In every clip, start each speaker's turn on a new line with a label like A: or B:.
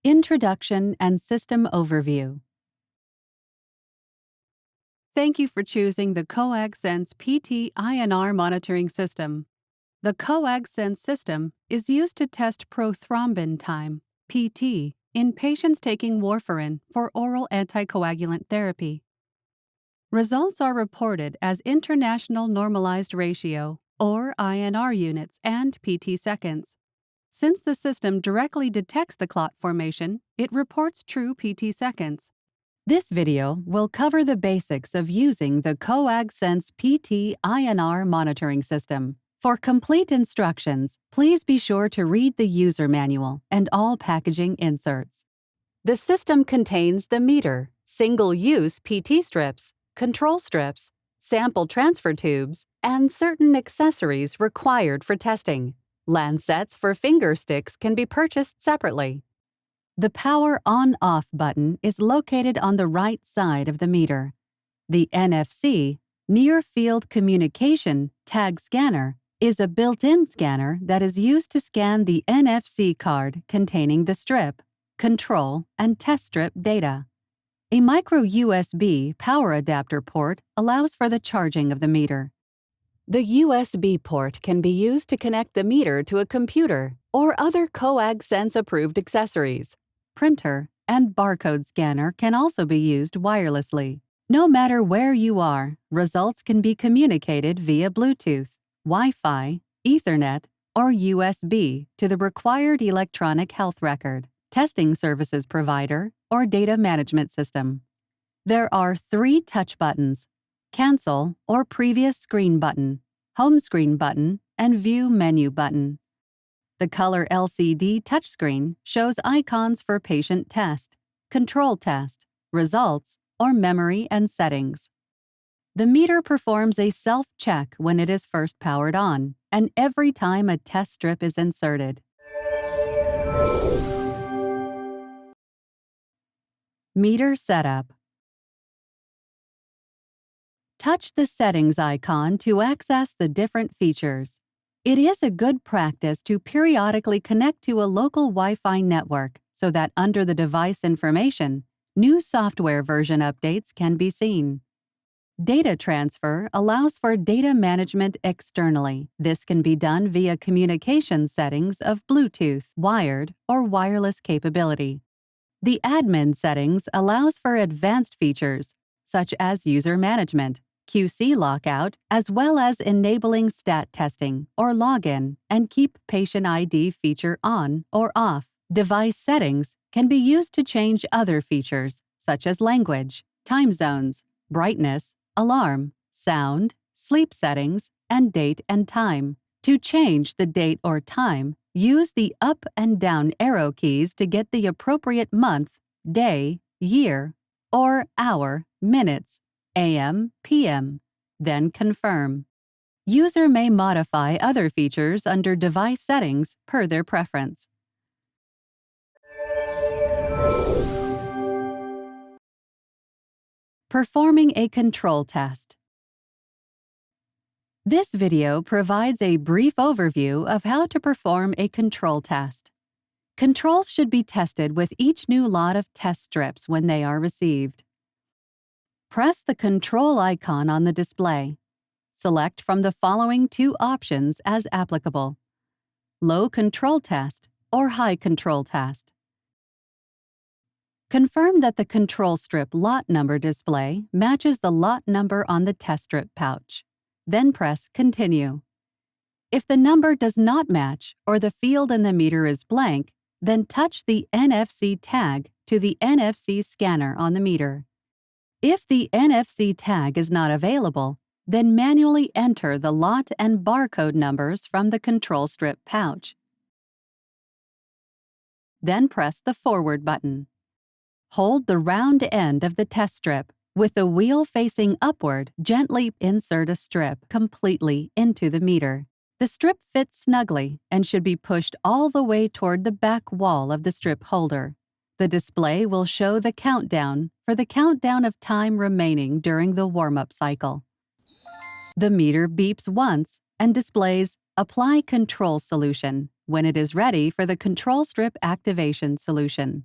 A: Introduction and System Overview. Thank you for choosing the Coag-Sense PT INR Monitoring System. The Coag-Sense system is used to test prothrombin time, PT, in patients taking warfarin for oral anticoagulant therapy. Results are reported as International Normalized Ratio, or INR units, and PT seconds. Since the system directly detects the clot formation, it reports true PT seconds. This video will cover the basics of using the Coag-Sense PT INR monitoring system. For complete instructions, please be sure to read the user manual and all packaging inserts. The system contains the meter, single-use PT strips, control strips, sample transfer tubes, and certain accessories required for testing. Lancets for finger sticks can be purchased separately. The power on-off button is located on the right side of the meter. The NFC, Near Field Communication Tag Scanner, is a built-in scanner that is used to scan the NFC card containing the strip, control, and test strip data. A micro USB power adapter port allows for the charging of the meter. The USB port can be used to connect the meter to a computer or other Coag-Sense approved accessories. Printer and barcode scanner can also be used wirelessly. No matter where you are, results can be communicated via Bluetooth, Wi-Fi, Ethernet, or USB to the required electronic health record, testing services provider, or data management system. There are 3 touch buttons: Cancel or Previous Screen button, Home Screen button, and View Menu button. The color LCD touchscreen shows icons for patient test, control test, results, or memory and settings. The meter performs a self-check when it is first powered on, and every time a test strip is inserted. Meter setup. Touch the settings icon to access the different features. It is a good practice to periodically connect to a local Wi-Fi network so that under the device information, new software version updates can be seen. Data transfer allows for data management externally. This can be done via communication settings of Bluetooth, wired, or wireless capability. The admin settings allows for advanced features, such as user management, QC lockout, as well as enabling stat testing or login and keep patient ID feature on or off. Device settings can be used to change other features, such as language, time zones, brightness, alarm, sound, sleep settings, and date and time. To change the date or time, use the up and down arrow keys to get the appropriate month, day, year, or hour, minutes, AM, PM. Then confirm. User may modify other features under device settings per their preference. Performing a control test. This video provides a brief overview of how to perform a control test. Controls should be tested with each new lot of test strips when they are received. Press the control icon on the display. Select from the following 2 options as applicable: Low Control Test or High Control Test. Confirm that the control strip lot number display matches the lot number on the test strip pouch. Then press Continue. If the number does not match or the field in the meter is blank, then touch the NFC tag to the NFC scanner on the meter. If the NFC tag is not available, then manually enter the lot and barcode numbers from the control strip pouch. Then press the Forward button. Hold the round end of the test strip. With the wheel facing upward, gently insert a strip completely into the meter. The strip fits snugly and should be pushed all the way toward the back wall of the strip holder. The display will show the countdown for the countdown of time remaining during the warm-up cycle. The meter beeps once and displays Apply Control Solution when it is ready for the control strip activation solution.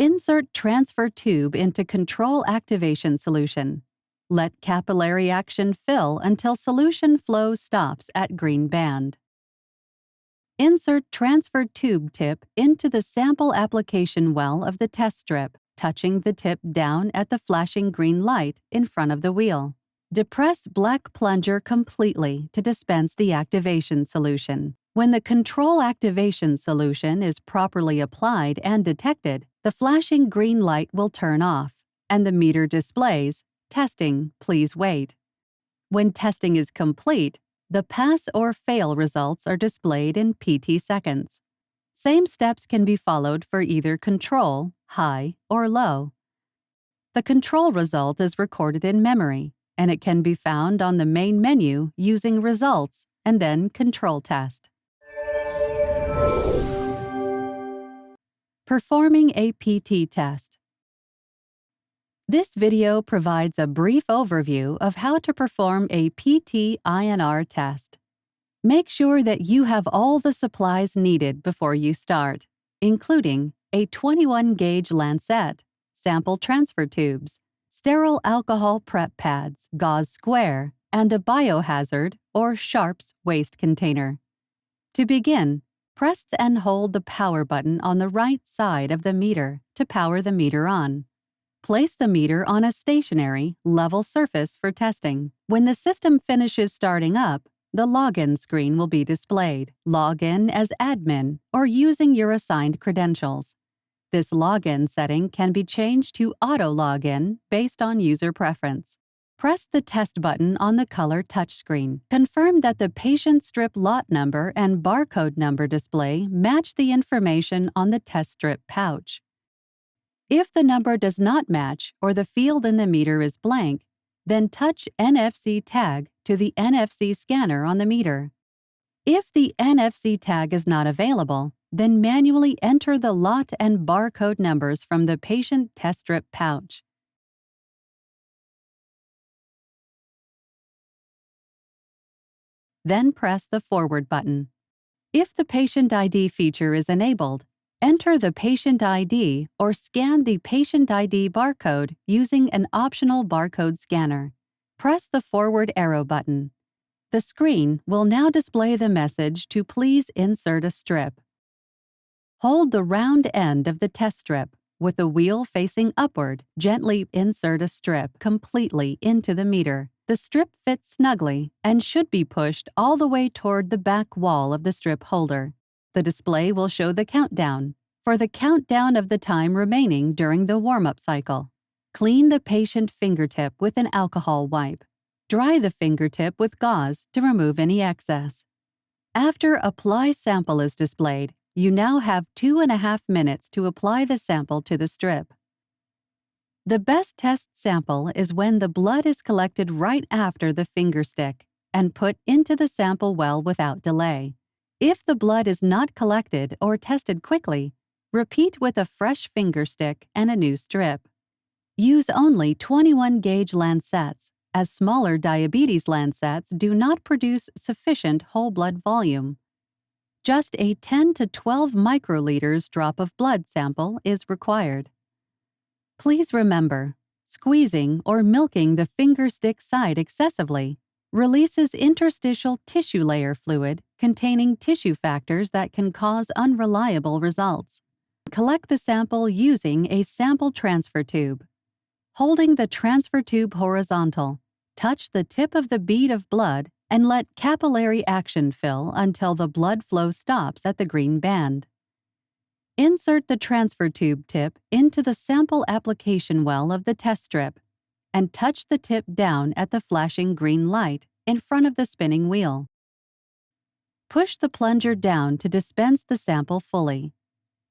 A: Insert transfer tube into control activation solution. Let capillary action fill until solution flow stops at green band. Insert transfer tube tip into the sample application well of the test strip, touching the tip down at the flashing green light in front of the wheel. Depress black plunger completely to dispense the activation solution. When the control activation solution is properly applied and detected, the flashing green light will turn off, and the meter displays, "Testing, please wait." When testing is complete, the pass or fail results are displayed in PT seconds. Same steps can be followed for either control, high, or low. The control result is recorded in memory, and it can be found on the main menu using Results and then Control Test. Performing a PT test. This video provides a brief overview of how to perform a PT INR test. Make sure that you have all the supplies needed before you start, including a 21-gauge lancet, sample transfer tubes, sterile alcohol prep pads, gauze square, and a biohazard or sharps waste container. To begin, press and hold the power button on the right side of the meter to power the meter on. Place the meter on a stationary, level surface for testing. When the system finishes starting up, the login screen will be displayed. Log in as admin or using your assigned credentials. This login setting can be changed to auto login based on user preference. Press the test button on the color touchscreen. Confirm that the patient strip lot number and barcode number display match the information on the test strip pouch. If the number does not match or the field in the meter is blank, then touch NFC tag to the NFC scanner on the meter. If the NFC tag is not available, then manually enter the lot and barcode numbers from the patient test strip pouch. Then press the Forward button. If the Patient ID feature is enabled, enter the patient ID or scan the patient ID barcode using an optional barcode scanner. Press the forward arrow button. The screen will now display the message to please insert a strip. Hold the round end of the test strip with the wheel facing upward. Gently insert a strip completely into the meter. The strip fits snugly and should be pushed all the way toward the back wall of the strip holder. The display will show the countdown for the countdown of the time remaining during the warm-up cycle. Clean the patient fingertip with an alcohol wipe. Dry the fingertip with gauze to remove any excess. After Apply Sample is displayed, you now have 2.5 minutes to apply the sample to the strip. The best test sample is when the blood is collected right after the finger stick and put into the sample well without delay. If the blood is not collected or tested quickly, repeat with a fresh finger stick and a new strip. Use only 21-gauge lancets, as smaller diabetes lancets do not produce sufficient whole blood volume. Just a 10 to 12 microliters drop of blood sample is required. Please remember, squeezing or milking the finger stick side excessively releases interstitial tissue layer fluid containing tissue factors that can cause unreliable results. Collect the sample using a sample transfer tube. Holding the transfer tube horizontal, touch the tip of the bead of blood and let capillary action fill until the blood flow stops at the green band. Insert the transfer tube tip into the sample application well of the test strip and touch the tip down at the flashing green light in front of the spinning wheel. Push the plunger down to dispense the sample fully.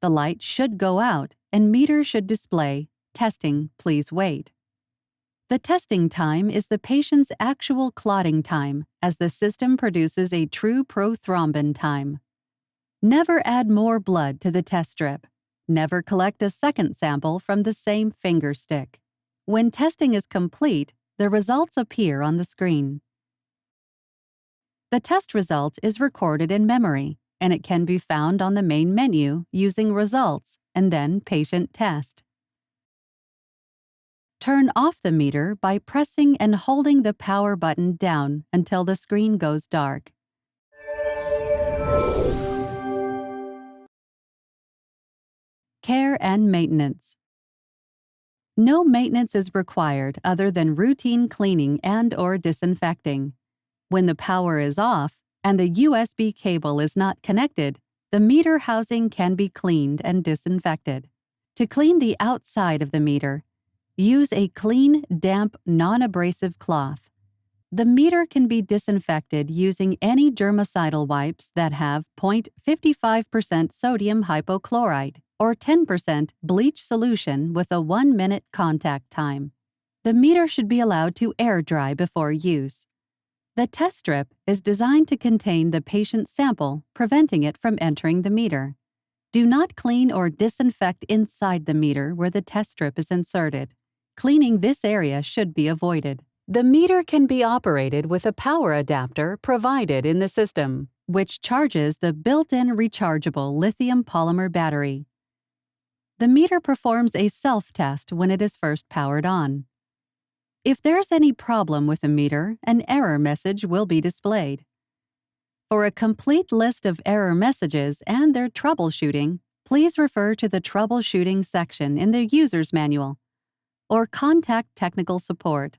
A: The light should go out and meter should display, "Testing, please wait." The testing time is the patient's actual clotting time as the system produces a true prothrombin time. Never add more blood to the test strip. Never collect a second sample from the same finger stick. When testing is complete, the results appear on the screen. The test result is recorded in memory and it can be found on the main menu using Results and then Patient Test. Turn off the meter by pressing and holding the power button down until the screen goes dark. Care and maintenance. No maintenance is required other than routine cleaning and/or disinfecting. When the power is off and the USB cable is not connected, the meter housing can be cleaned and disinfected. To clean the outside of the meter, use a clean, damp, non-abrasive cloth. The meter can be disinfected using any germicidal wipes that have 0.55% sodium hypochlorite or 10% bleach solution with a 1-minute contact time. The meter should be allowed to air dry before use. The test strip is designed to contain the patient's sample, preventing it from entering the meter. Do not clean or disinfect inside the meter where the test strip is inserted. Cleaning this area should be avoided. The meter can be operated with a power adapter provided in the system, which charges the built-in rechargeable lithium polymer battery. The meter performs a self-test when it is first powered on. If there's any problem with the meter, an error message will be displayed. For a complete list of error messages and their troubleshooting, please refer to the Troubleshooting section in the User's Manual or contact technical support.